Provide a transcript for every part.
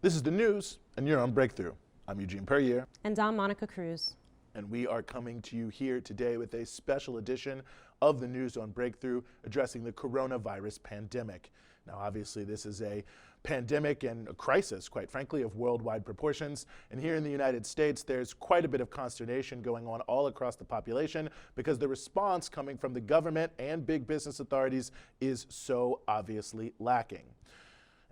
This is the news, and you're on Breakthrough. I'm Eugene Perrier. And I'm Monica Cruz. And we are coming to you here today with a special edition of the news on Breakthrough addressing the coronavirus pandemic. Now, obviously, this is a pandemic and a crisis, quite frankly, of worldwide proportions. And here in the United States, there's quite a bit of consternation going on all across the population because the response coming from the government and big business authorities is so obviously lacking.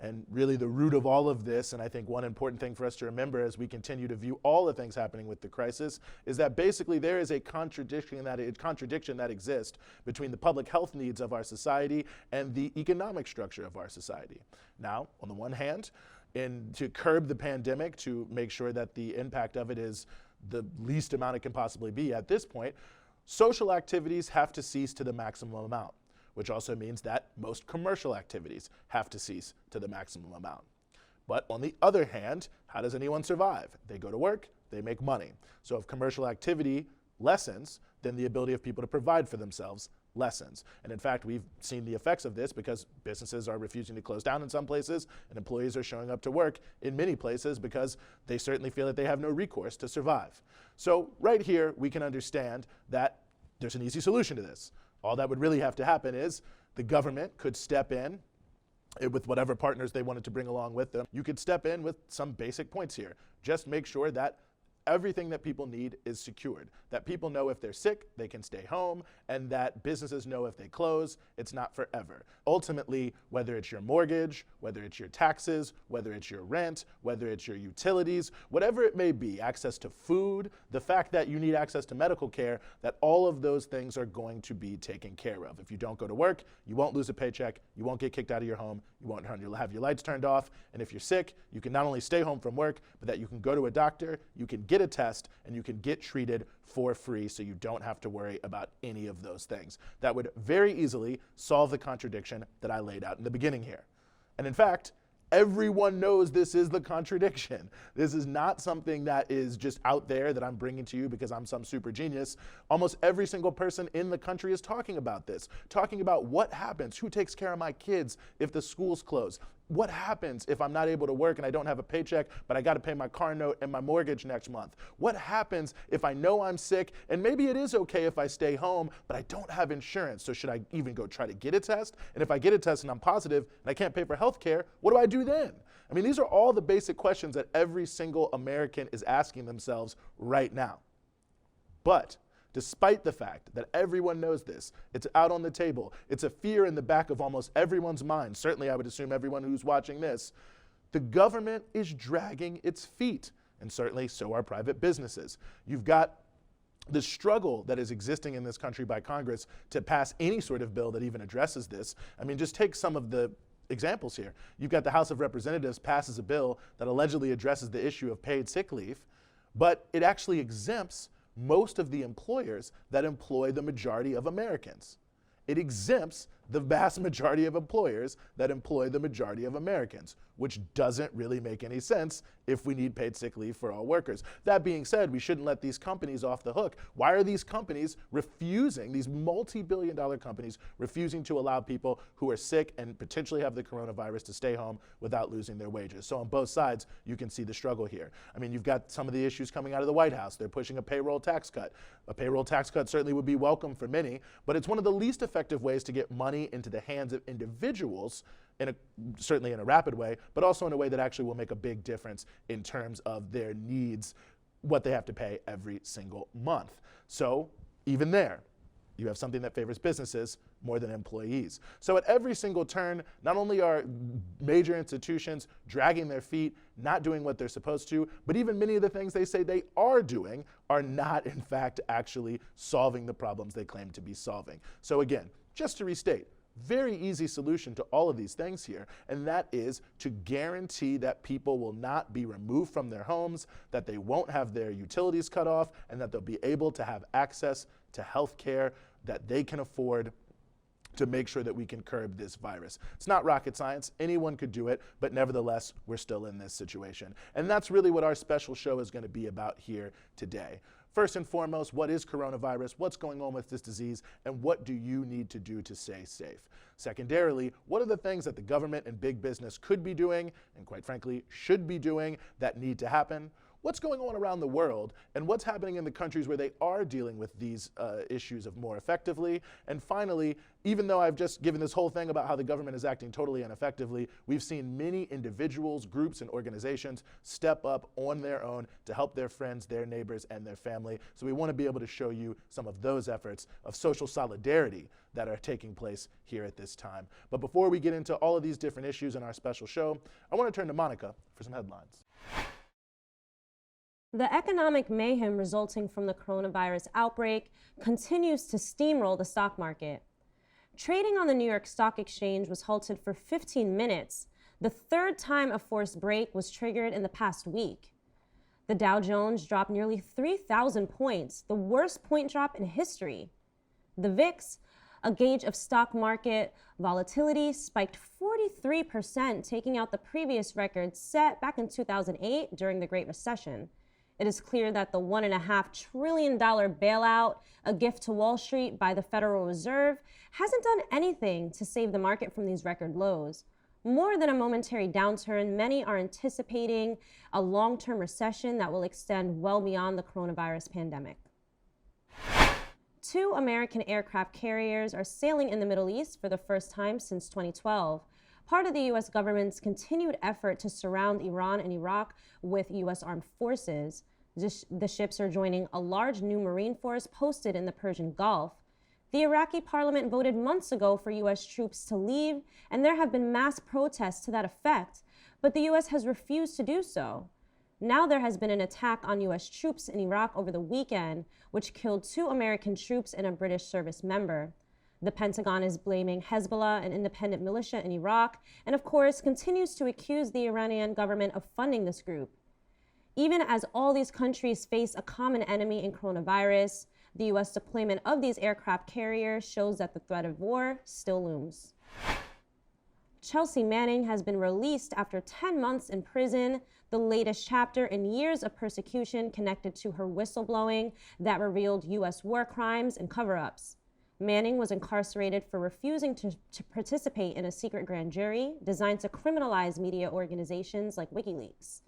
And really the root of all of this, and I think one important thing for us to remember as we continue to view all the things happening with the crisis, is that basically there is a contradiction that exists between the public health needs of our society and the economic structure of our society. Now, on the one hand, to curb the pandemic, to make sure that the impact of it is the least amount it can possibly be at this point, social activities have to cease to the maximum amount, which also means that most commercial activities have to cease to the maximum amount. But on the other hand, how does anyone survive? They go to work, they make money. So if commercial activity lessens, then the ability of people to provide for themselves lessens. And in fact, we've seen the effects of this because businesses are refusing to close down in some places, and employees are showing up to work in many places because they certainly feel that they have no recourse to survive. So right here, we can understand that there's an easy solution to this. All that would really have to happen is the government could step in with whatever partners they wanted to bring along with them. You could step in with some basic points here. Just make sure that everything that people need is secured, that people know if they're sick, they can stay home, and that businesses know if they close, it's not forever. Ultimately, whether it's your mortgage, whether it's your taxes, whether it's your rent, whether it's your utilities, whatever it may be, access to food, the fact that you need access to medical care, that all of those things are going to be taken care of. If you don't go to work, you won't lose a paycheck, you won't get kicked out of your home, you won't have your lights turned off, and if you're sick, you can not only stay home from work, but that you can go to a doctor, you can get a test, and you can get treated for free so you don't have to worry about any of those things. That would very easily solve the contradiction that I laid out in the beginning here. And in fact, everyone knows this is the contradiction. This is not something that is just out there that I'm bringing to you because I'm some super genius. Almost every single person in the country is talking about this, talking about what happens, who takes care of my kids if the schools close. What happens if I'm not able to work and I don't have a paycheck, but I got to pay my car note and my mortgage next month? What happens if I know I'm sick and maybe it is okay if I stay home, but I don't have insurance? So should I even go try to get a test? And if I get a test and I'm positive and I can't pay for health care, what do I do then? I mean, these are all the basic questions that every single American is asking themselves right now. But despite the fact that everyone knows this, it's out on the table, it's a fear in the back of almost everyone's mind, certainly I would assume everyone who's watching this, the government is dragging its feet, and certainly so are private businesses. You've got the struggle that is existing in this country by Congress to pass any sort of bill that even addresses this. I mean, just take some of the examples here. You've got the House of Representatives passes a bill that allegedly addresses the issue of paid sick leave, but it actually exempts most of the employers that employ the majority of Americans. It exempts the vast majority of employers that employ the majority of Americans, which doesn't really make any sense if we need paid sick leave for all workers. That being said, we shouldn't let these companies off the hook. Why are these companies refusing, these multi-billion-dollar companies, refusing to allow people who are sick and potentially have the coronavirus to stay home without losing their wages? So on both sides, you can see the struggle here. I mean, you've got some of the issues coming out of the White House. They're pushing a payroll tax cut. A payroll tax cut certainly would be welcome for many, but it's one of the least effective ways to get money into the hands of individuals, certainly in a rapid way, but also in a way that actually will make a big difference in terms of their needs, what they have to pay every single month. So even there, you have something that favors businesses more than employees. So at every single turn, not only are major institutions dragging their feet, not doing what they're supposed to, but even many of the things they say they are doing are not, in fact, actually solving the problems they claim to be solving. So again, just to restate, very easy solution to all of these things here, and that is to guarantee that people will not be removed from their homes, that they won't have their utilities cut off, and that they'll be able to have access to health care that they can afford to make sure that we can curb this virus. It's not rocket science. Anyone could do it, but nevertheless, we're still in this situation. And that's really what our special show is going to be about here today. First and foremost, what is coronavirus? What's going on with this disease? And what do you need to do to stay safe? Secondarily, what are the things that the government and big business could be doing, and quite frankly, should be doing, that need to happen? What's going on around the world, and what's happening in the countries where they are dealing with these issues more effectively? And finally, even though I've just given this whole thing about how the government is acting totally ineffectively, we've seen many individuals, groups, and organizations step up on their own to help their friends, their neighbors, and their family. So we want to be able to show you some of those efforts of social solidarity that are taking place here at this time. But before we get into all of these different issues in our special show, I want to turn to Monica for some headlines. The economic mayhem resulting from the coronavirus outbreak continues to steamroll the stock market. Trading on the New York Stock Exchange was halted for 15 minutes, the third time a forced break was triggered in the past week. The Dow Jones dropped nearly 3,000 points, the worst point drop in history. The VIX, a gauge of stock market volatility, spiked 43%, taking out the previous record set back in 2008 during the Great Recession. It is clear that the $1.5 trillion bailout, a gift to Wall Street by the Federal Reserve, hasn't done anything to save the market from these record lows. More than a momentary downturn, many are anticipating a long-term recession that will extend well beyond the coronavirus pandemic. 2 American aircraft carriers are sailing in the Middle East for the first time since 2012. Part of the U.S. government's continued effort to surround Iran and Iraq with U.S. armed forces. The ships are joining a large new Marine force posted in the Persian Gulf. The Iraqi parliament voted months ago for U.S. troops to leave, and there have been mass protests to that effect, but the U.S. has refused to do so. Now there has been an attack on U.S. troops in Iraq over the weekend, which killed 2 American troops and a British service member. The Pentagon is blaming Hezbollah, an independent militia in Iraq, and of course continues to accuse the Iranian government of funding this group. Even as all these countries face a common enemy in coronavirus, the U.S. deployment of these aircraft carriers shows that the threat of war still looms. Chelsea Manning has been released after 10 months in prison, the latest chapter in years of persecution connected to her whistleblowing that revealed U.S. war crimes and cover-ups. Manning was incarcerated for refusing to participate in a secret grand jury designed to criminalize media organizations like WikiLeaks.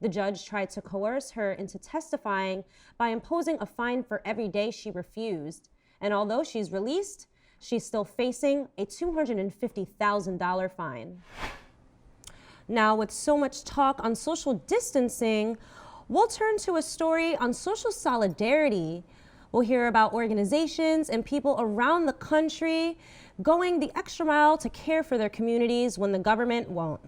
The judge tried to coerce her into testifying by imposing a fine for every day she refused. And although she's released, she's still facing a $250,000 fine. Now, with so much talk on social distancing, we'll turn to a story on social solidarity. We'll hear about organizations and people around the country going the extra mile to care for their communities when the government won't.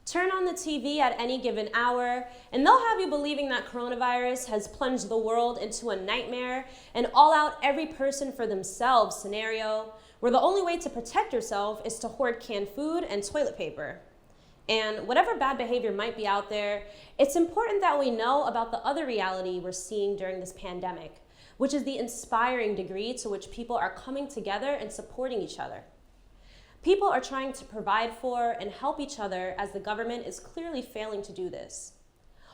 Turn on the TV at any given hour, and they'll have you believing that coronavirus has plunged the world into a nightmare, an all-out every person for themselves scenario, where the only way to protect yourself is to hoard canned food and toilet paper. And whatever bad behavior might be out there, it's important that we know about the other reality we're seeing during this pandemic, which is the inspiring degree to which people are coming together and supporting each other. People are trying to provide for and help each other as the government is clearly failing to do this.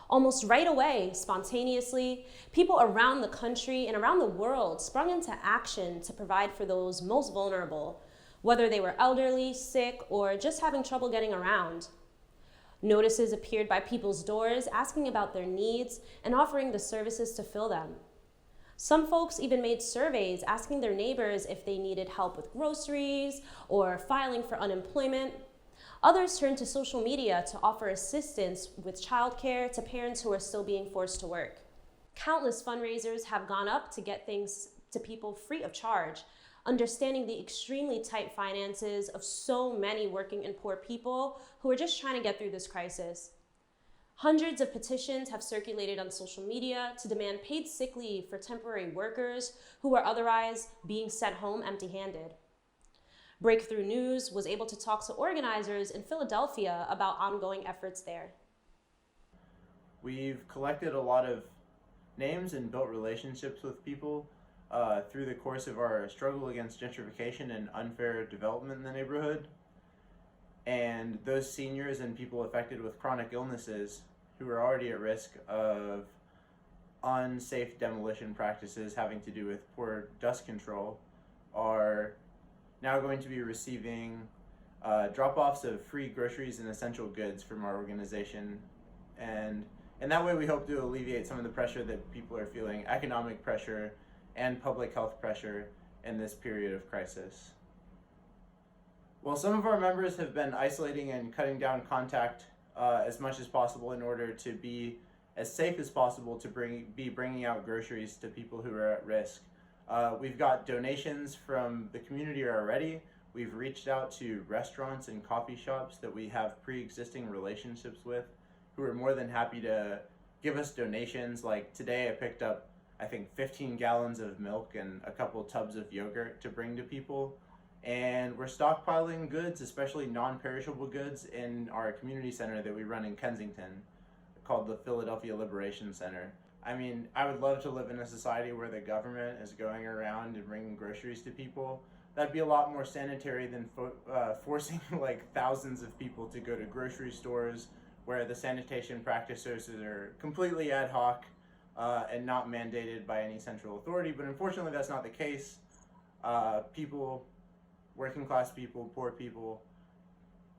Almost right away, spontaneously, people around the country and around the world sprung into action to provide for those most vulnerable, whether they were elderly, sick, or just having trouble getting around. Notices appeared by people's doors asking about their needs and offering the services to fill them. Some folks even made surveys asking their neighbors if they needed help with groceries or filing for unemployment. Others turned to social media to offer assistance with childcare to parents who are still being forced to work. Countless fundraisers have gone up to get things to people free of charge, understanding the extremely tight finances of so many working and poor people who are just trying to get through this crisis. Hundreds of petitions have circulated on social media to demand paid sick leave for temporary workers who are otherwise being sent home empty-handed. Breakthrough News was able to talk to organizers in Philadelphia about ongoing efforts there. We've collected a lot of names and built relationships with people through the course of our struggle against gentrification and unfair development in the neighborhood. And those seniors and people affected with chronic illnesses who are already at risk of unsafe demolition practices having to do with poor dust control are now going to be receiving drop-offs of free groceries and essential goods from our organization. And that way we hope to alleviate some of the pressure that people are feeling, economic pressure and public health pressure in this period of crisis. Well, some of our members have been isolating and cutting down contact as much as possible in order to be as safe as possible to be bringing out groceries to people who are at risk. We've got donations from the community already. We've reached out to restaurants and coffee shops that we have pre-existing relationships with who are more than happy to give us donations. Like today I picked up, I think, 15 gallons of milk and a couple tubs of yogurt to bring to people. And we're stockpiling goods, especially non-perishable goods, in our community center that we run in Kensington called the Philadelphia Liberation Center. I mean, I would love to live in a society where the government is going around and bringing groceries to people. That'd be a lot more sanitary than forcing like thousands of people to go to grocery stores where the sanitation practices are completely ad hoc and not mandated by any central authority. But unfortunately, that's not the case. People, working class people, poor people,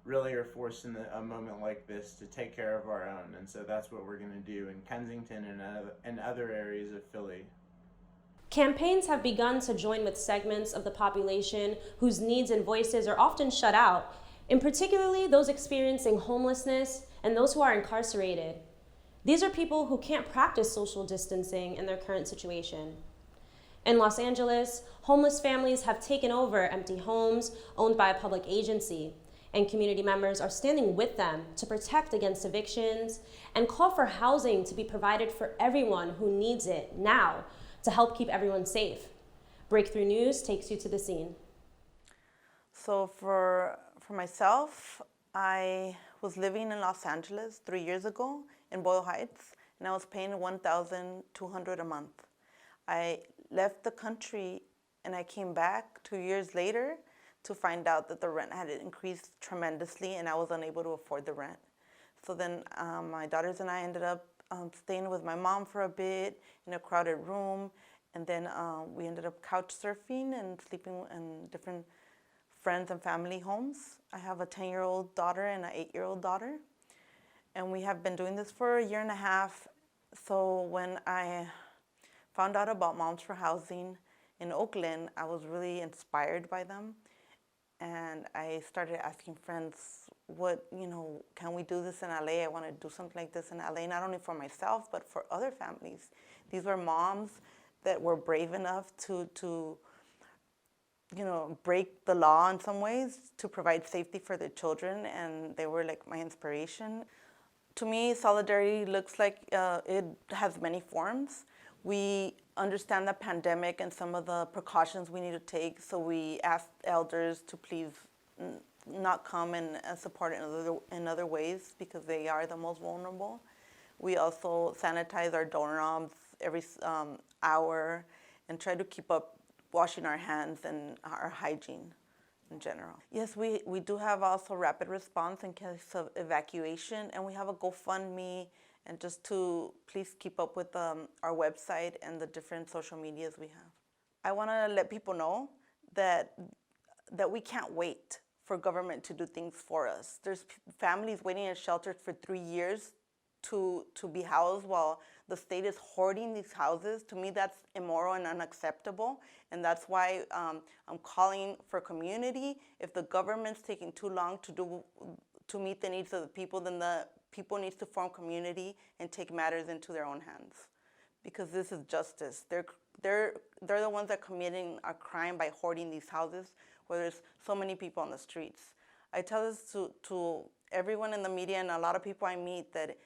really are forced in a moment like this to take care of our own. And so that's what we're going to do in Kensington and other areas of Philly. Campaigns have begun to join with segments of the population whose needs and voices are often shut out, in particularly those experiencing homelessness and those who are incarcerated. These are people who can't practice social distancing in their current situation. In Los Angeles, homeless families have taken over empty homes owned by a public agency, and community members are standing with them to protect against evictions and call for housing to be provided for everyone who needs it now to help keep everyone safe. Breakthrough News takes you to the scene. So for myself, I was living in Los Angeles 3 years ago in Boyle Heights, and I was paying $1,200 a month. I left the country and I came back 2 years later to find out that the rent had increased tremendously and I was unable to afford the rent. So then my daughters and I ended up staying with my mom for a bit in a crowded room, and then we ended up couch surfing and sleeping in different friends and family homes. I have a 10-year-old daughter and an 8-year-old daughter, and we have been doing this for a year and a half. So when I found out about Moms for Housing in Oakland, I was really inspired by them, and I started asking friends, can we do this in LA? I want to do something like this in LA, not only for myself, but for other families. These were moms that were brave enough to break the law in some ways to provide safety for their children, and they were like my inspiration. To me, solidarity looks like it has many forms. We understand the pandemic and some of the precautions we need to take, so we ask elders to please not come and support in other ways because they are the most vulnerable. We also sanitize our doorknobs every hour and try to keep up washing our hands and our hygiene in general. Yes, we do have also rapid response in case of evacuation, and we have a GoFundMe, and just to please keep up with our website and the different social medias we have. I want to let people know that we can't wait for government to do things for us. There's families waiting in shelters for 3 years to be housed while the state is hoarding these houses. To me, that's immoral and unacceptable, and that's why I'm calling for community. If the government's taking too long to meet the needs of the people, then the people need to form community and take matters into their own hands, because this is justice. They're the ones that are committing a crime by hoarding these houses where there's so many people on the streets. I tell this to everyone in the media and a lot of people I meet, that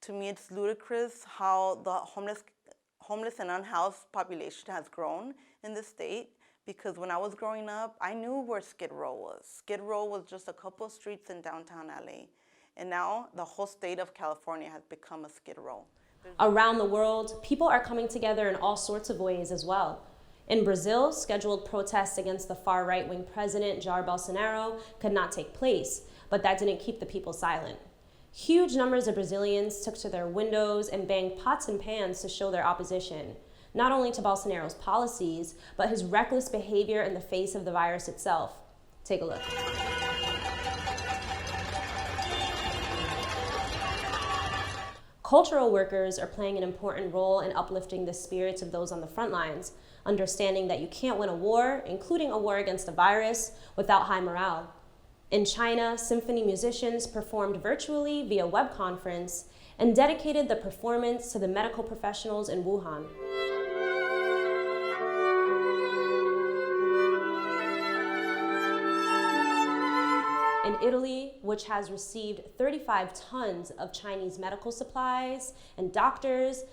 to me it's ludicrous how the homeless and unhoused population has grown in this state, because when I was growing up, I knew where Skid Row was. Skid Row was just a couple of streets in downtown LA. And now the whole state of California has become a Skid Row. Around the world, people are coming together in all sorts of ways as well. In Brazil, scheduled protests against the far right-wing president Jair Bolsonaro could not take place, but that didn't keep the people silent. Huge numbers of Brazilians took to their windows and banged pots and pans to show their opposition, not only to Bolsonaro's policies, but his reckless behavior in the face of the virus itself. Take a look. Cultural workers are playing an important role in uplifting the spirits of those on the front lines, understanding that you can't win a war, including a war against a virus, without high morale. In China, symphony musicians performed virtually via web conference and dedicated the performance to the medical professionals in Wuhan. In Italy, which has received 35 tons of Chinese medical supplies and doctors,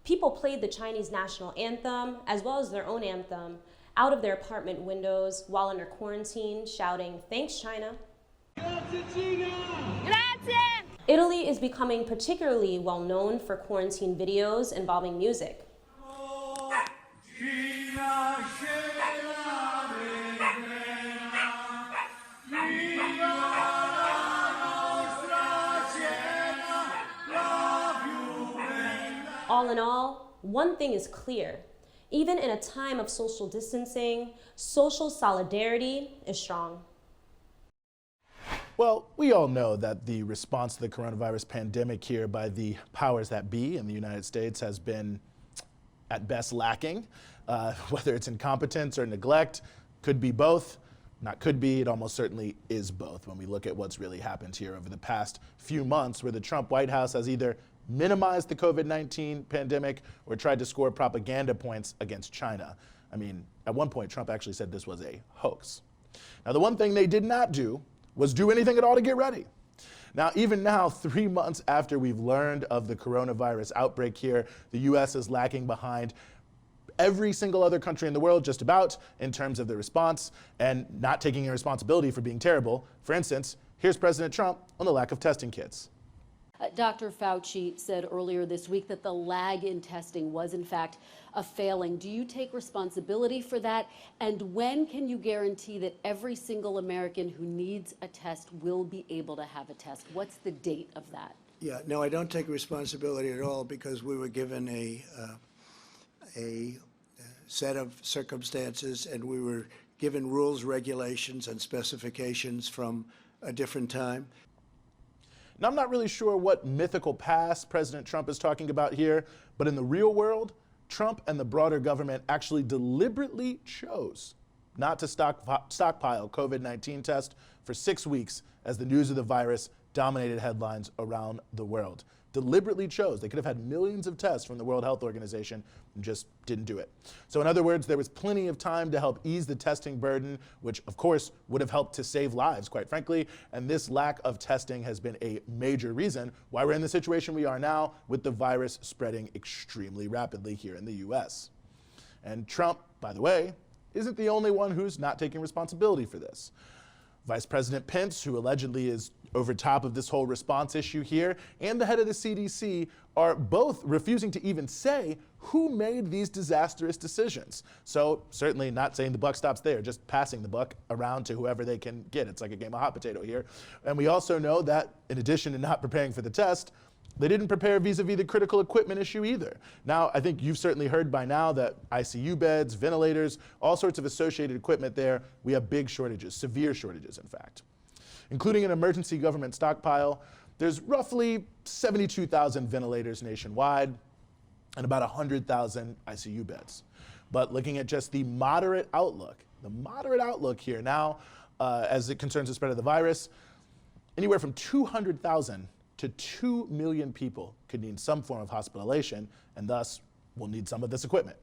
people played the Chinese national anthem, as well as their own anthem, out of their apartment windows while under quarantine, shouting, "Thanks, China." Grazie, China! Grazie! Italy is becoming particularly well known for quarantine videos involving music. All in all, one thing is clear. Even in a time of social distancing, social solidarity is strong. Well, we all know that the response to the coronavirus pandemic here by the powers that be in the United States has been, at best, lacking. Whether it's incompetence or neglect, could be both. Not could be, it almost certainly is both when we look at what's really happened here over the past few months, where the Trump White House has either minimized the COVID-19 pandemic or tried to score propaganda points against China. I mean, at one point, Trump actually said this was a hoax. Now, the one thing they did not do was do anything at all to get ready. Now, even now, 3 months after we've learned of the coronavirus outbreak here, the U.S. is lagging behind every single other country in the world, just about, in terms of the response and not taking any responsibility for being terrible. For instance, here's President Trump on the lack of testing kits. Dr. Fauci said earlier this week that the lag in testing was, in fact, a failing. Do you take responsibility for that? And when can you guarantee that every single American who needs a test will be able to have a test? What's the date of that? Yeah, no, I don't take responsibility at all, because we were given a set of circumstances, and we were given rules, regulations, and specifications from a different time. Now, I'm not really sure what mythical past President Trump is talking about here, but in the real world, Trump and the broader government actually deliberately chose not to stockpile COVID-19 tests for 6 weeks as the news of the virus dominated headlines around the world. Deliberately chose. They could have had millions of tests from the World Health Organization and just didn't do it. So in other words, there was plenty of time to help ease the testing burden, which of course would have helped to save lives, quite frankly. And this lack of testing has been a major reason why we're in the situation we are now, with the virus spreading extremely rapidly here in the US. And Trump, by the way, isn't the only one who's not taking responsibility for this. Vice President Pence, who allegedly is over top of this whole response issue here, and the head of the CDC are both refusing to even say who made these disastrous decisions. So certainly not saying the buck stops there, just passing the buck around to whoever they can get. It's like a game of hot potato here. And we also know that in addition to not preparing for the test, they didn't prepare vis-a-vis the critical equipment issue either. Now, I think you've certainly heard by now that ICU beds, ventilators, all sorts of associated equipment there, we have big shortages, severe shortages in fact. Including an emergency government stockpile, there's roughly 72,000 ventilators nationwide and about 100,000 ICU beds. But looking at just the moderate outlook here now, as it concerns the spread of the virus, anywhere from 200,000 to 2 million people could need some form of hospitalization, and thus will need some of this equipment.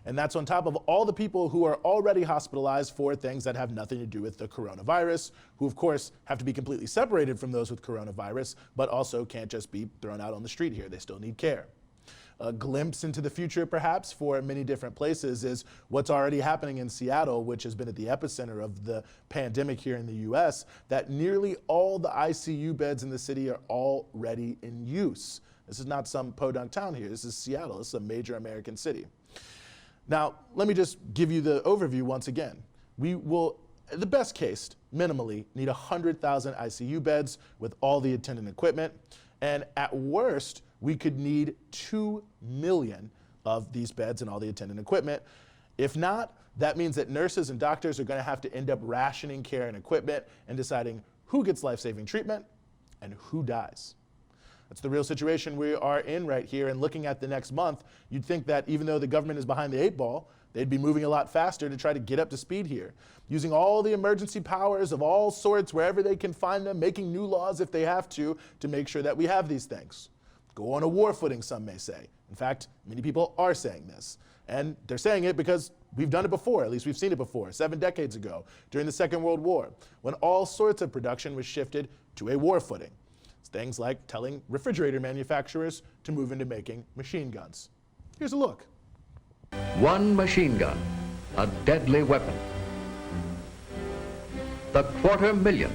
And that's on top of all the people who are already hospitalized for things that have nothing to do with the coronavirus, who of course have to be completely separated from those with coronavirus, but also can't just be thrown out on the street here. They still need care. A glimpse into the future, perhaps, for many different places is what's already happening in Seattle, which has been at the epicenter of the pandemic here in the US, that nearly all the ICU beds in the city are already in use. This is not some podunk town here. This is Seattle. This is a major American city. Now, let me just give you the overview once again. We will, in the best case, minimally need 100,000 ICU beds with all the attendant equipment. And at worst, we could need 2 million of these beds and all the attendant equipment. If not, that means that nurses and doctors are going to have to end up rationing care and equipment and deciding who gets life-saving treatment and who dies. That's the real situation we are in right here. And looking at the next month, you'd think that even though the government is behind the 8 ball, they'd be moving a lot faster to try to get up to speed here, using all the emergency powers of all sorts wherever they can find them, making new laws if they have to make sure that we have these things. Go on a war footing, some may say. In fact, many people are saying this. And they're saying it because we've done it before, at least we've seen it before, 7 decades ago, during the Second World War, when all sorts of production was shifted to a war footing. It's things like telling refrigerator manufacturers to move into making machine guns. Here's a look. One machine gun, a deadly weapon. The 250,000.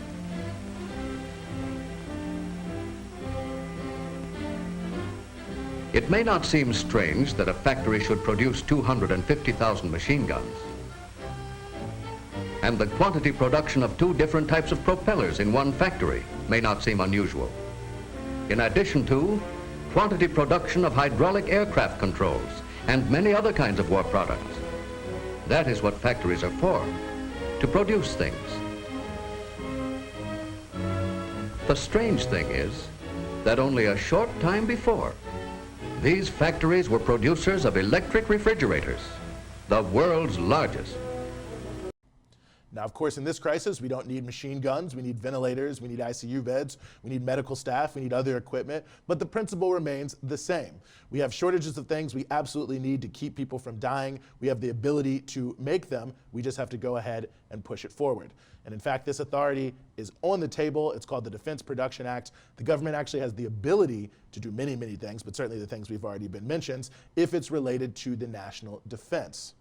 It may not seem strange that a factory should produce 250,000 machine guns. And the quantity production of 2 different types of propellers in one factory may not seem unusual. In addition to quantity production of hydraulic aircraft controls and many other kinds of war products. That is what factories are for, to produce things. The strange thing is that only a short time before, these factories were producers of electric refrigerators, the world's largest. Now, of course, in this crisis, we don't need machine guns, we need ventilators, we need ICU beds, we need medical staff, we need other equipment, but the principle remains the same. We have shortages of things we absolutely need to keep people from dying. We have the ability to make them. We just have to go ahead and push it forward. And in fact, this authority is on the table. It's called the Defense Production Act. The government actually has the ability to do many, many things, but certainly the things we've already been mentioned, if it's related to the national defense.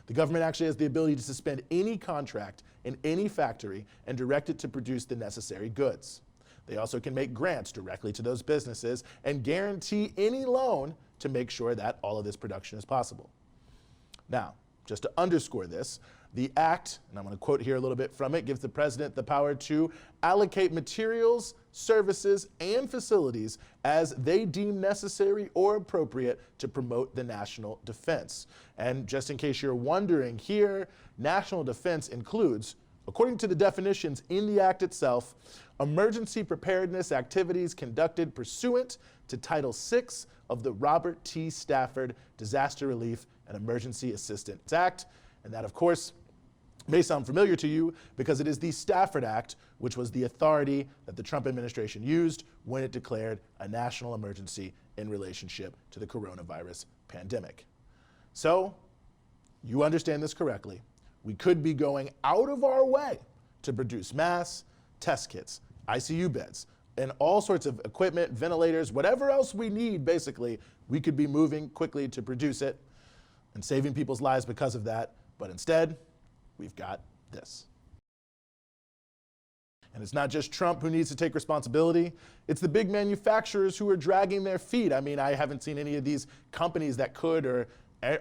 The government actually has the ability to suspend any contract in any factory and direct it to produce the necessary goods. They also can make grants directly to those businesses and guarantee any loan to make sure that all of this production is possible. Now, just to underscore this, the act, and I'm going to quote here a little bit from it, gives the president the power to allocate materials, services, and facilities as they deem necessary or appropriate to promote the national defense. And just in case you're wondering here, national defense includes, according to the definitions in the act itself, emergency preparedness activities conducted pursuant to Title VI of the Robert T. Stafford Disaster Relief and Emergency Assistance Act. And that, of course, may sound familiar to you because it is the Stafford Act, which was the authority that the Trump administration used when it declared a national emergency in relationship to the coronavirus pandemic. So, you understand this correctly. We could be going out of our way to produce masks, test kits, ICU beds, and all sorts of equipment, ventilators, whatever else we need, basically, we could be moving quickly to produce it and saving people's lives because of that. But instead, we've got this. And it's not just Trump who needs to take responsibility. It's the big manufacturers who are dragging their feet. I mean, I haven't seen any of these companies that could or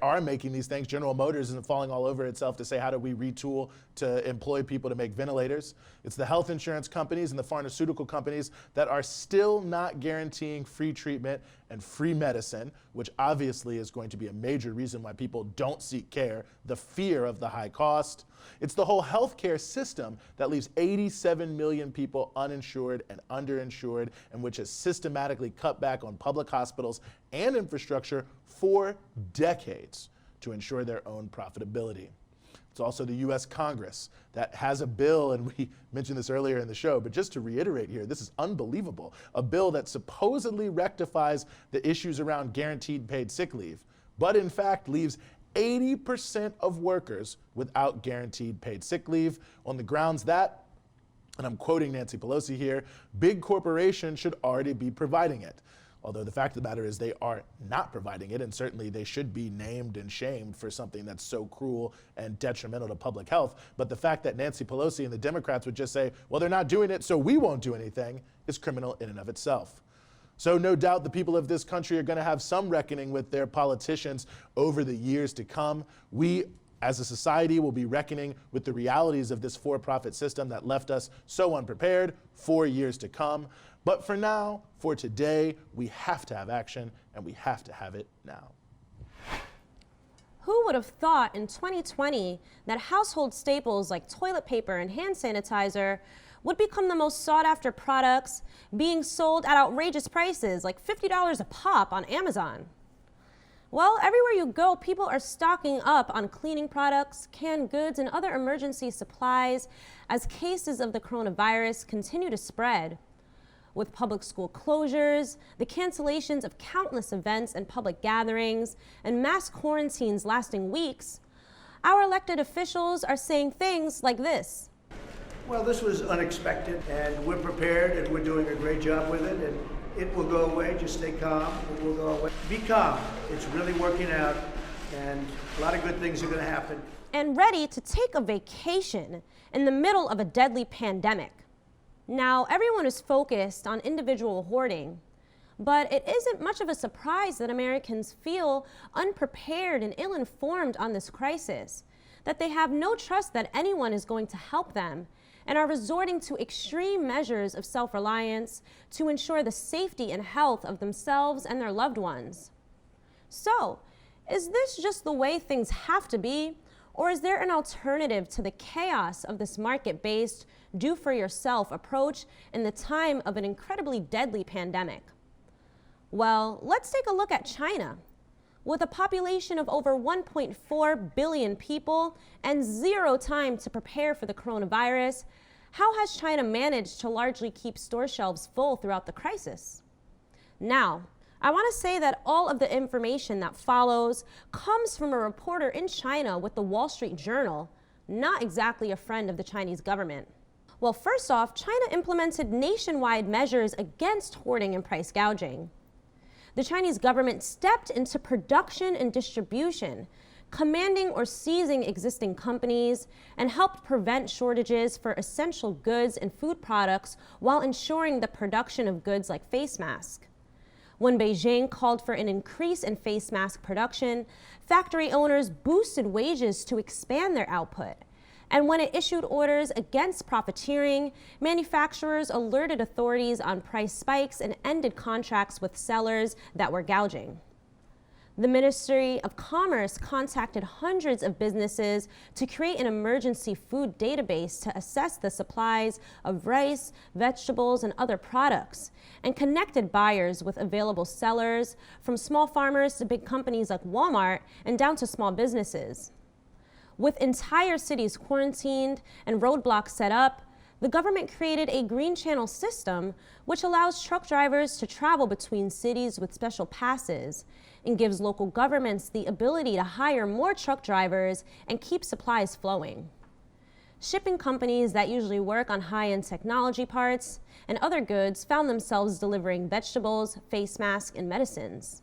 are making these things. General Motors isn't falling all over itself to say, how do we retool to employ people to make ventilators? It's the health insurance companies and the pharmaceutical companies that are still not guaranteeing free treatment and free medicine, which obviously is going to be a major reason why people don't seek care, the fear of the high cost. It's the whole healthcare system that leaves 87 million people uninsured and underinsured, and which has systematically cut back on public hospitals and infrastructure for decades to ensure their own profitability. It's also the US Congress that has a bill, and we mentioned this earlier in the show, but just to reiterate here, this is unbelievable, a bill that supposedly rectifies the issues around guaranteed paid sick leave, but in fact leaves 80% of workers without guaranteed paid sick leave on the grounds that, and I'm quoting Nancy Pelosi here, big corporations should already be providing it. Although the fact of the matter is they are not providing it, and certainly they should be named and shamed for something that's so cruel and detrimental to public health. But the fact that Nancy Pelosi and the Democrats would just say, well, they're not doing it, so we won't do anything, is criminal in and of itself. So no doubt the people of this country are going to have some reckoning with their politicians over the years to come. We, as a society, will be reckoning with the realities of this for-profit system that left us so unprepared for years to come. But for now, for today, we have to have action, and we have to have it now. Who would have thought in 2020 that household staples like toilet paper and hand sanitizer would become the most sought-after products, being sold at outrageous prices like $50 a pop on Amazon? Well, everywhere you go, people are stocking up on cleaning products, canned goods, and other emergency supplies as cases of the coronavirus continue to spread. With public school closures, the cancellations of countless events and public gatherings, and mass quarantines lasting weeks, our elected officials are saying things like this. Well, this was unexpected, and we're prepared, and we're doing a great job with it, and it will go away. Just stay calm. It will go away. Be calm. It's really working out, and a lot of good things are going to happen. And ready to take a vacation in the middle of a deadly pandemic. Now, everyone is focused on individual hoarding, but it isn't much of a surprise that Americans feel unprepared and ill-informed on this crisis, that they have no trust that anyone is going to help them, and are resorting to extreme measures of self-reliance to ensure the safety and health of themselves and their loved ones. So, is this just the way things have to be, or is there an alternative to the chaos of this market-based, do-for-yourself approach in the time of an incredibly deadly pandemic? Well, let's take a look at China. With a population of over 1.4 billion people and zero time to prepare for the coronavirus, how has China managed to largely keep store shelves full throughout the crisis? Now, I want to say that all of the information that follows comes from a reporter in China with the Wall Street Journal, not exactly a friend of the Chinese government. Well, first off, China implemented nationwide measures against hoarding and price gouging. The Chinese government stepped into production and distribution, commanding or seizing existing companies, and helped prevent shortages for essential goods and food products while ensuring the production of goods like face masks. When Beijing called for an increase in face mask production, factory owners boosted wages to expand their output. And when it issued orders against profiteering, manufacturers alerted authorities on price spikes and ended contracts with sellers that were gouging. The Ministry of Commerce contacted hundreds of businesses to create an emergency food database to assess the supplies of rice, vegetables, and other products, and connected buyers with available sellers, from small farmers to big companies like Walmart and down to small businesses. With entire cities quarantined and roadblocks set up, the government created a green channel system which allows truck drivers to travel between cities with special passes and gives local governments the ability to hire more truck drivers and keep supplies flowing. Shipping companies that usually work on high-end technology parts and other goods found themselves delivering vegetables, face masks, and medicines.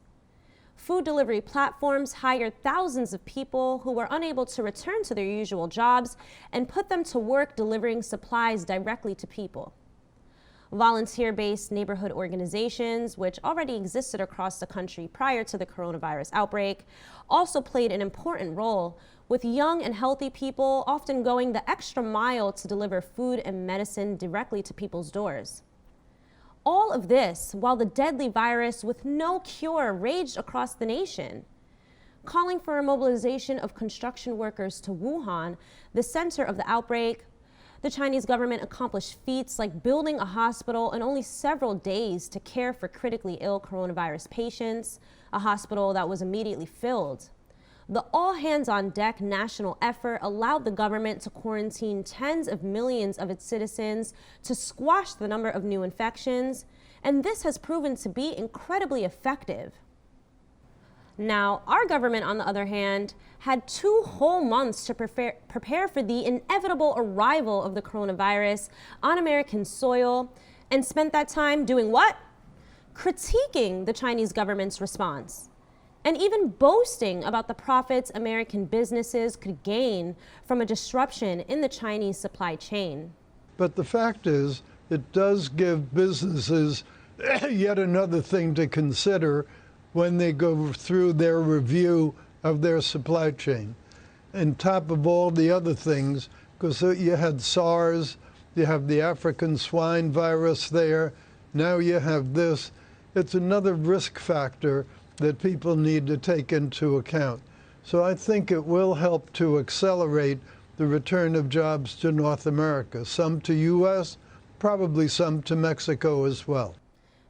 Food delivery platforms hired thousands of people who were unable to return to their usual jobs and put them to work delivering supplies directly to people. Volunteer-based neighborhood organizations, which already existed across the country prior to the coronavirus outbreak, also played an important role, with young and healthy people often going the extra mile to deliver food and medicine directly to people's doors. All of this while the deadly virus with no cure raged across the nation. Calling for a mobilization of construction workers to Wuhan, the center of the outbreak, the Chinese government accomplished feats like building a hospital in only several days to care for critically ill coronavirus patients, a hospital that was immediately filled. The all-hands-on-deck national effort allowed the government to quarantine tens of millions of its citizens to squash the number of new infections, and this has proven to be incredibly effective. Now, our government, on the other hand, had 2 whole months to prepare for the inevitable arrival of the coronavirus on American soil, and spent that time doing what? Critiquing the Chinese government's response, and even boasting about the profits American businesses could gain from a disruption in the Chinese supply chain. But the fact is, it does give businesses yet another thing to consider when they go through their review of their supply chain. On top of all the other things, because you had SARS, you have the African swine virus there, now you have this. It's another risk factor that people need to take into account. So I think it will help to accelerate the return of jobs to North America, some to US, probably some to Mexico as well.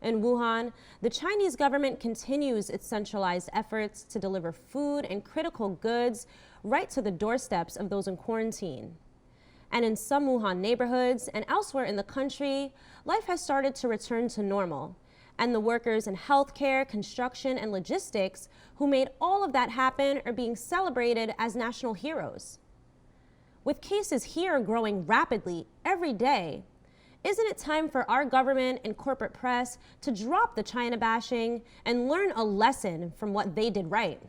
In Wuhan, the Chinese government continues its centralized efforts to deliver food and critical goods right to the doorsteps of those in quarantine. And in some Wuhan neighborhoods and elsewhere in the country, life has started to return to normal. And the workers in healthcare, construction, and logistics who made all of that happen are being celebrated as national heroes. With cases here growing rapidly every day, isn't it time for our government and corporate press to drop the China bashing and learn a lesson from what they did right?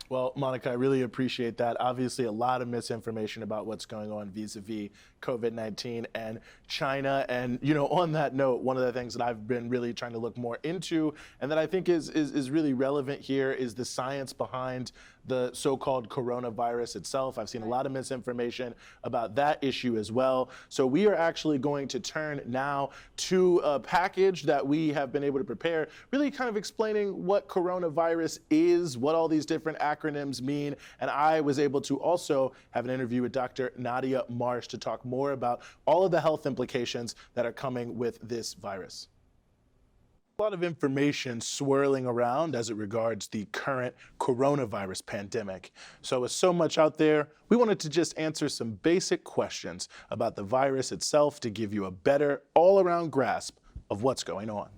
Well, Monica, I really appreciate that. Obviously, a lot of misinformation about what's going on vis-a-vis COVID-19 and China. And, you know, on that note, one of the things that I've been really trying to look more into and that I think is really relevant here is the science behind the so-called coronavirus itself. I've seen a lot of misinformation about that issue as well. So we are actually going to turn now to a package that we have been able to prepare, really kind of explaining what coronavirus is, what all these different acronyms mean. And I was able to also have an interview with Dr. Nadia Marsh to talk more about all of the health implications that are coming with this virus. A lot of information swirling around as it regards the current coronavirus pandemic. So with so much out there, we wanted to just answer some basic questions about the virus itself to give you a better all-around grasp of what's going on.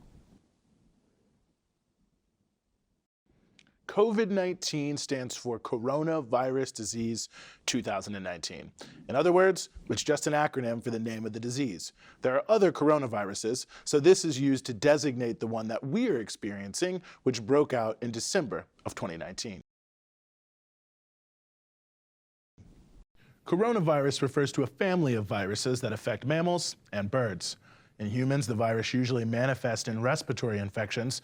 COVID-19 stands for Coronavirus Disease 2019. In other words, it's just an acronym for the name of the disease. There are other coronaviruses, so this is used to designate the one that we're experiencing, which broke out in December of 2019. Coronavirus refers to a family of viruses that affect mammals and birds. In humans, the virus usually manifests in respiratory infections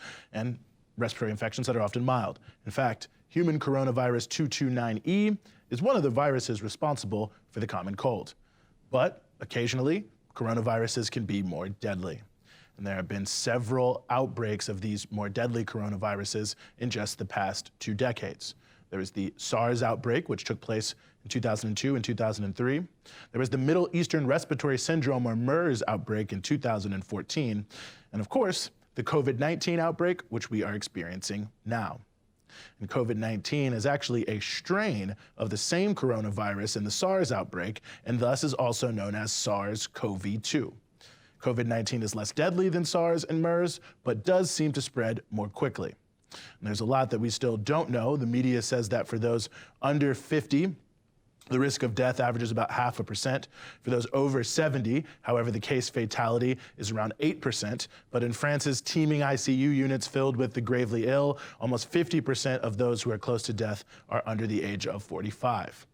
that are often mild. In fact, human coronavirus 229E is one of the viruses responsible for the common cold. But occasionally, coronaviruses can be more deadly. And there have been several outbreaks of these more deadly coronaviruses in just the past 2 decades. There was the SARS outbreak, which took place in 2002 and 2003. There was the Middle Eastern Respiratory Syndrome, or MERS, outbreak in 2014. And of course, the COVID-19 outbreak, which we are experiencing now. And COVID-19 is actually a strain of the same coronavirus in the SARS outbreak, and thus is also known as SARS-CoV-2. COVID-19 is less deadly than SARS and MERS, but does seem to spread more quickly. And there's a lot that we still don't know. The media says that for those under 50, the risk of death averages about 0.5%. For those over 70, however, the case fatality is around 8%. But in France's teeming ICU units filled with the gravely ill, almost 50% of those who are close to death are under the age of 45.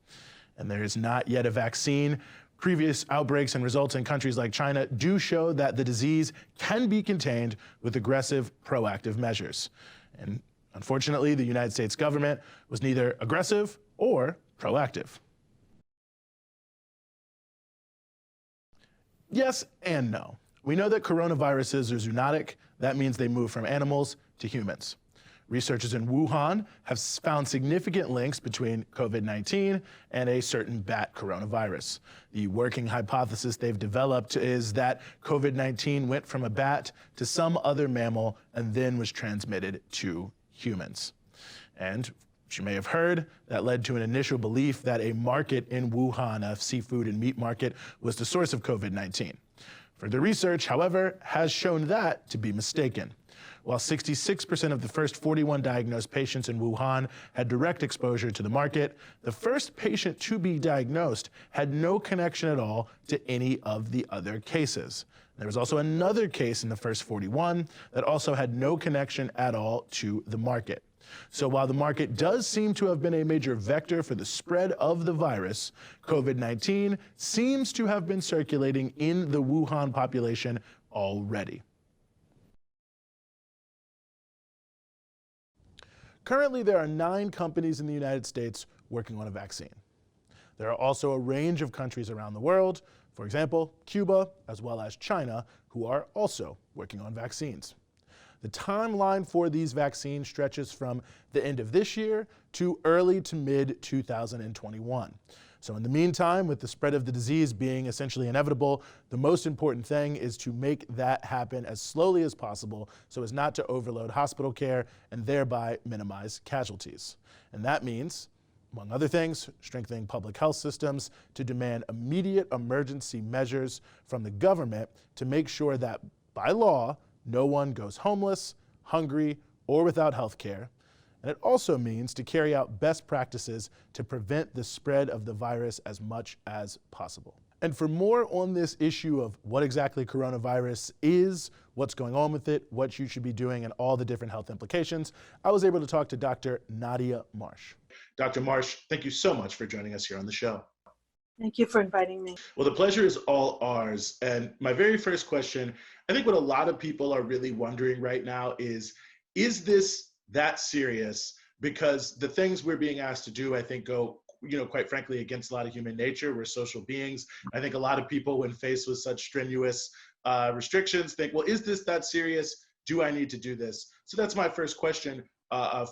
And there is not yet a vaccine. Previous outbreaks and results in countries like China do show that the disease can be contained with aggressive, proactive measures. And unfortunately, the United States government was neither aggressive or proactive. Yes and no. We know that coronaviruses are zoonotic. That means they move from animals to humans. Researchers in Wuhan have found significant links between COVID-19 and a certain bat coronavirus. The working hypothesis they've developed is that COVID-19 went from a bat to some other mammal and then was transmitted to humans. And you may have heard, that led to an initial belief that a market in Wuhan, a seafood and meat market, was the source of COVID-19. Further research, however, has shown that to be mistaken. While 66% of the first 41 diagnosed patients in Wuhan had direct exposure to the market, the first patient to be diagnosed had no connection at all to any of the other cases. There was also another case in the first 41 that also had no connection at all to the market. So while the market does seem to have been a major vector for the spread of the virus, COVID-19 seems to have been circulating in the Wuhan population already. Currently, there are 9 companies in the United States working on a vaccine. There are also a range of countries around the world, for example, Cuba, as well as China, who are also working on vaccines. The timeline for these vaccines stretches from the end of this year to early to mid 2021. So in the meantime, with the spread of the disease being essentially inevitable, the most important thing is to make that happen as slowly as possible so as not to overload hospital care and thereby minimize casualties. And that means, among other things, strengthening public health systems to demand immediate emergency measures from the government to make sure that, by law, no one goes homeless, hungry, or without health care. And it also means to carry out best practices to prevent the spread of the virus as much as possible. And for more on this issue of what exactly coronavirus is, what's going on with it, what you should be doing, and all the different health implications, I was able to talk to Dr. Nadia Marsh. Dr. Marsh, thank you so much for joining us here on the show. Thank you for inviting me. Well, the pleasure is all ours. And my very first question, I think what a lot of people are really wondering right now is this that serious? Because the things we're being asked to do, I think, go, quite frankly, against a lot of human nature. We're social beings. I think a lot of people, when faced with such strenuous restrictions, think, well, is this that serious? Do I need to do this? So that's my first question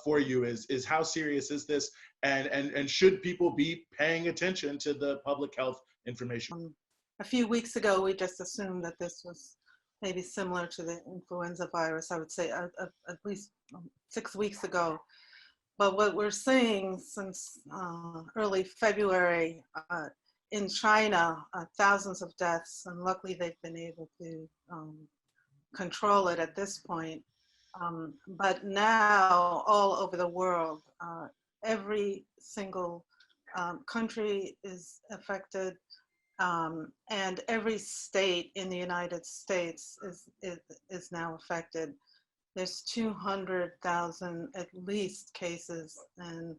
for you is how serious is this? And should people be paying attention to the public health information? A few weeks ago, we just assumed that this was maybe similar to the influenza virus, I would say at least 6 weeks ago. But what we're seeing since early February in China, thousands of deaths, and luckily they've been able to control it at this point. But now all over the world, every single country is affected, and every state in the United States is now affected. There's 200,000 at least cases, and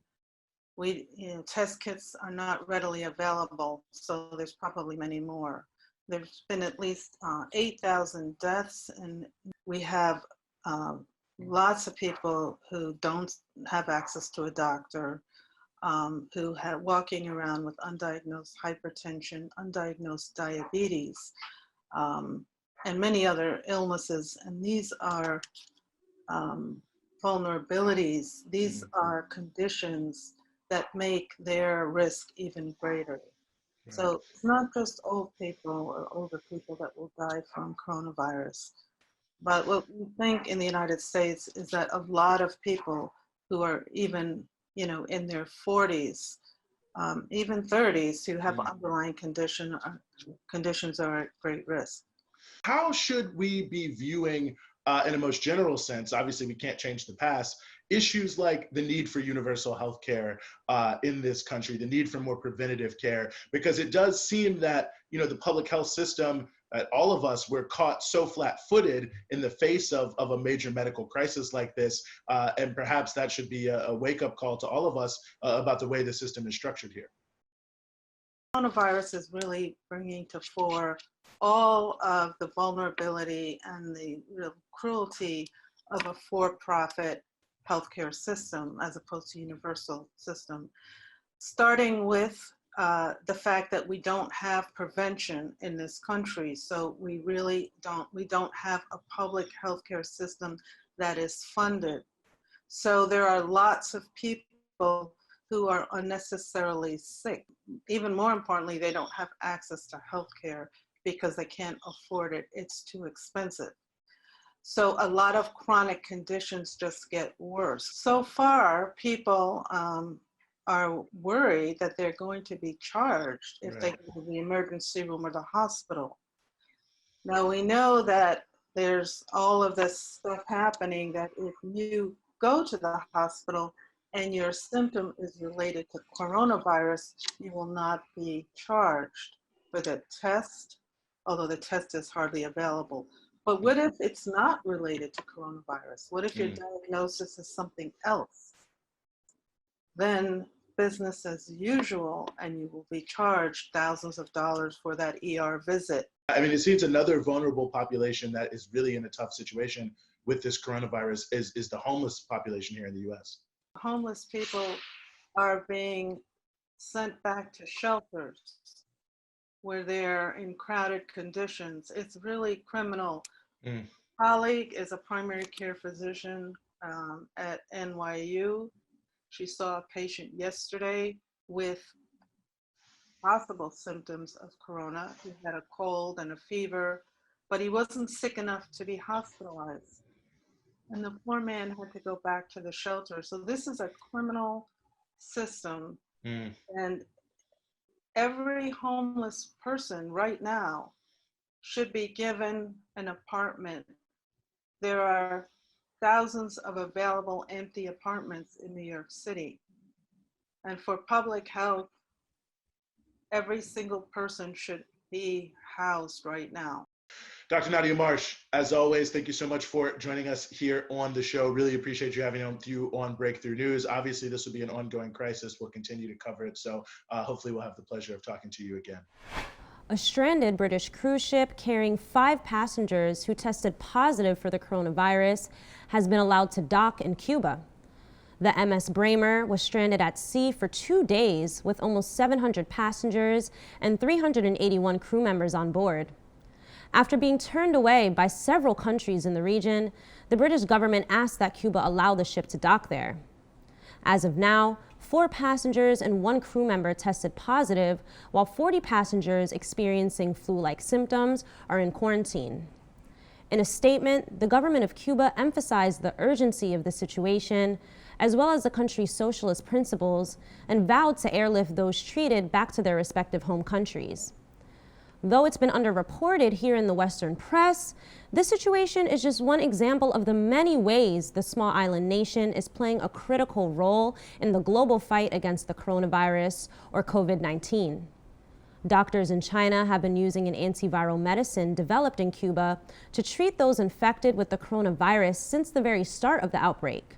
test kits are not readily available, so there's probably many more. There's been at least 8,000 deaths, and we have lots of people who don't have access to a doctor, who are walking around with undiagnosed hypertension, undiagnosed diabetes, and many other illnesses. And these are vulnerabilities. These are conditions that make their risk even greater. Right. So it's not just old people or older people that will die from coronavirus. But what we think in the United States is that a lot of people who are even, in their 40s, even 30s, who have underlying conditions are at great risk. How should we be viewing, in a most general sense, obviously we can't change the past, issues like the need for universal health care in this country, the need for more preventative care, because it does seem that, the public health system, all of us were caught so flat-footed in the face of a major medical crisis like this, and perhaps that should be a wake-up call to all of us about the way the system is structured here. Coronavirus is really bringing to fore all of the vulnerability and the real cruelty of a for-profit healthcare system as opposed to universal system, starting with the fact that we don't have prevention in this country. So we really don't have a public healthcare system that is funded. So there are lots of people who are unnecessarily sick. Even more importantly, they don't have access to healthcare because they can't afford it. It's too expensive. So a lot of chronic conditions just get worse. So far, people are worried that they're going to be charged if they go to the emergency room or the hospital. Now we know that there's all of this stuff happening that if you go to the hospital and your symptom is related to coronavirus, you will not be charged for the test, although the test is hardly available. But what if it's not related to coronavirus? What if your diagnosis is something else? Then business as usual, and you will be charged thousands of dollars for that ER visit. I mean, it seems another vulnerable population that is really in a tough situation with this coronavirus is the homeless population here in the US. Homeless people are being sent back to shelters where they're in crowded conditions. It's really criminal. Colleague is a primary care physician at NYU. She saw a patient yesterday with possible symptoms of corona. He had a cold and a fever, but he wasn't sick enough to be hospitalized. And the poor man had to go back to the shelter. So this is a criminal system. And every homeless person right now should be given an apartment. There are thousands of available empty apartments in New York City. And for public health, every single person should be housed right now. Dr. Nadia Marsh, as always, thank you so much for joining us here on the show. Really appreciate you having you on Breakthrough News. Obviously, this will be an ongoing crisis. We'll continue to cover it. So hopefully we'll have the pleasure of talking to you again. A stranded British cruise ship carrying 5 passengers who tested positive for the coronavirus has been allowed to dock in Cuba. The MS Braemar was stranded at sea for 2 days with almost 700 passengers and 381 crew members on board. After being turned away by several countries in the region, the British government asked that Cuba allow the ship to dock there. As of now, 4 passengers and 1 crew member tested positive, while 40 passengers experiencing flu-like symptoms are in quarantine. In a statement, the government of Cuba emphasized the urgency of the situation, as well as the country's socialist principles, and vowed to airlift those treated back to their respective home countries. Though it's been underreported here in the Western press, this situation is just one example of the many ways the small island nation is playing a critical role in the global fight against the coronavirus, or COVID-19. Doctors in China have been using an antiviral medicine developed in Cuba to treat those infected with the coronavirus since the very start of the outbreak.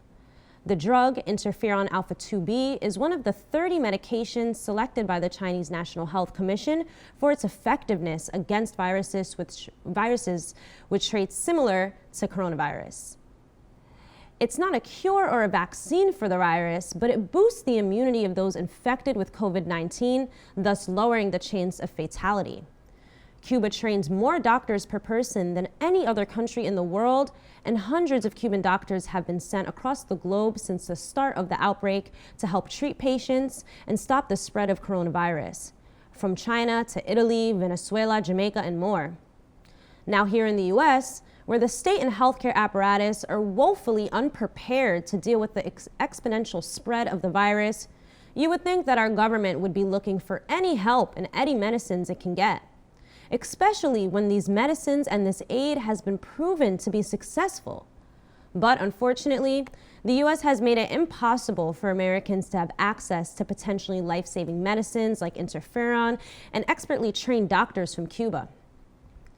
The drug, interferon alpha-2b, is one of the 30 medications selected by the Chinese National Health Commission for its effectiveness against viruses with traits similar to coronavirus. It's not a cure or a vaccine for the virus, but it boosts the immunity of those infected with COVID-19, thus lowering the chance of fatality. Cuba trains more doctors per person than any other country in the world, and hundreds of Cuban doctors have been sent across the globe since the start of the outbreak to help treat patients and stop the spread of coronavirus, from China to Italy, Venezuela, Jamaica, and more. Now here in the U.S., where the state and healthcare apparatus are woefully unprepared to deal with the exponential spread of the virus, you would think that our government would be looking for any help and any medicines it can get, especially when these medicines and this aid has been proven to be successful. But unfortunately, the U.S. has made it impossible for Americans to have access to potentially life-saving medicines like interferon and expertly trained doctors from Cuba.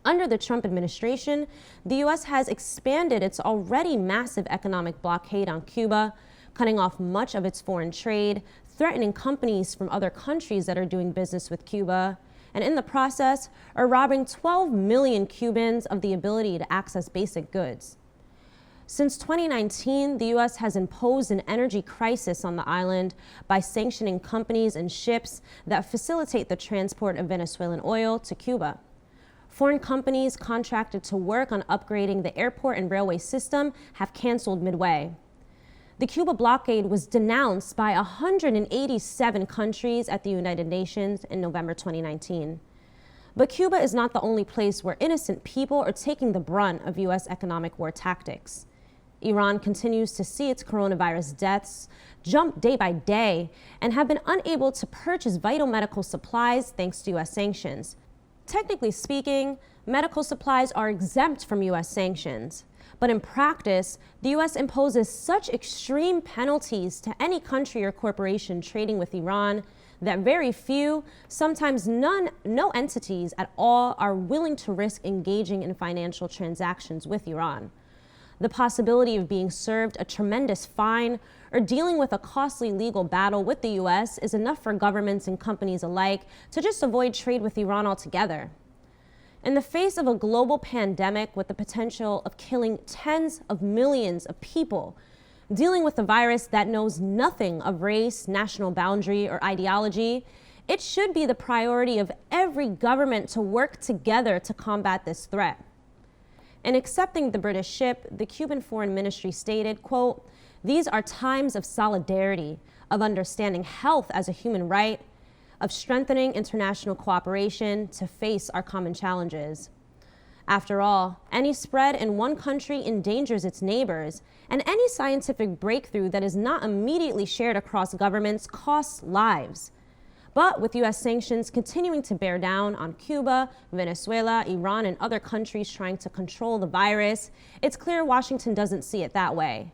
Under the Trump administration, the U.S. has expanded its already massive economic blockade on Cuba, cutting off much of its foreign trade, threatening companies from other countries that are doing business with Cuba, and in the process are robbing 12 million Cubans of the ability to access basic goods. Since 2019, the U.S. has imposed an energy crisis on the island by sanctioning companies and ships that facilitate the transport of Venezuelan oil to Cuba. Foreign companies contracted to work on upgrading the airport and railway system have canceled midway. The Cuba blockade was denounced by 187 countries at the United Nations in November 2019. But Cuba is not the only place where innocent people are taking the brunt of U.S. economic war tactics. Iran continues to see its coronavirus deaths jump day by day and have been unable to purchase vital medical supplies thanks to U.S. sanctions. Technically speaking, medical supplies are exempt from U.S. sanctions. But in practice, the U.S. imposes such extreme penalties to any country or corporation trading with Iran that very few, sometimes no entities at all are willing to risk engaging in financial transactions with Iran. The possibility of being served a tremendous fine or dealing with a costly legal battle with the U.S. is enough for governments and companies alike to just avoid trade with Iran altogether. In the face of a global pandemic with the potential of killing tens of millions of people, Dealing with a virus that knows nothing of race, national boundary, or ideology, it should be the priority of every government to work together to combat this threat. In accepting the British ship, the Cuban Foreign Ministry stated, quote, "These are times of solidarity, of understanding health as a human right, of strengthening international cooperation to face our common challenges." After all, any spread in one country endangers its neighbors, and any scientific breakthrough that is not immediately shared across governments costs lives. But with U.S. sanctions continuing to bear down on Cuba, Venezuela, Iran, and other countries trying to control the virus, it's clear Washington doesn't see it that way.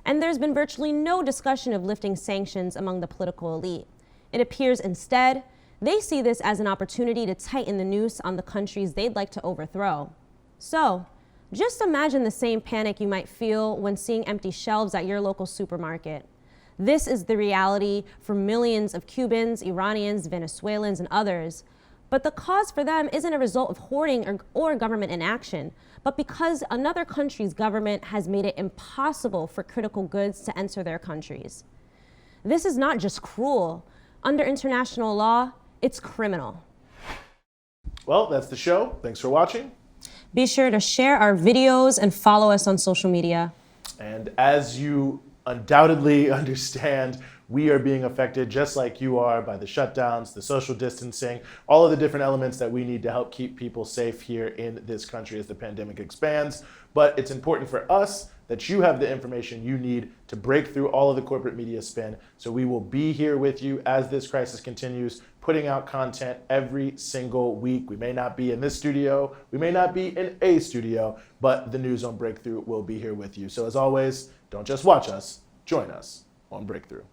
And there's been virtually no discussion of lifting sanctions among the political elite. It appears instead, they see this as an opportunity to tighten the noose on the countries they'd like to overthrow. So, just imagine the same panic you might feel when seeing empty shelves at your local supermarket. This is the reality for millions of Cubans, Iranians, Venezuelans, and others. But the cause for them isn't a result of hoarding or government inaction, but because another country's government has made it impossible for critical goods to enter their countries. This is not just cruel. Under international law, it's criminal. Well, that's the show. Thanks for watching. Be sure to share our videos and follow us on social media. And as you undoubtedly understand, we are being affected just like you are by the shutdowns, the social distancing, all of the different elements that we need to help keep people safe here in this country as the pandemic expands. But it's important for us that you have the information you need to break through all of the corporate media spin. So we will be here with you as this crisis continues, putting out content every single week. We may not be in this studio, we may not be in a studio, but the News on Breakthrough will be here with you. So as always, don't just watch us, join us on Breakthrough.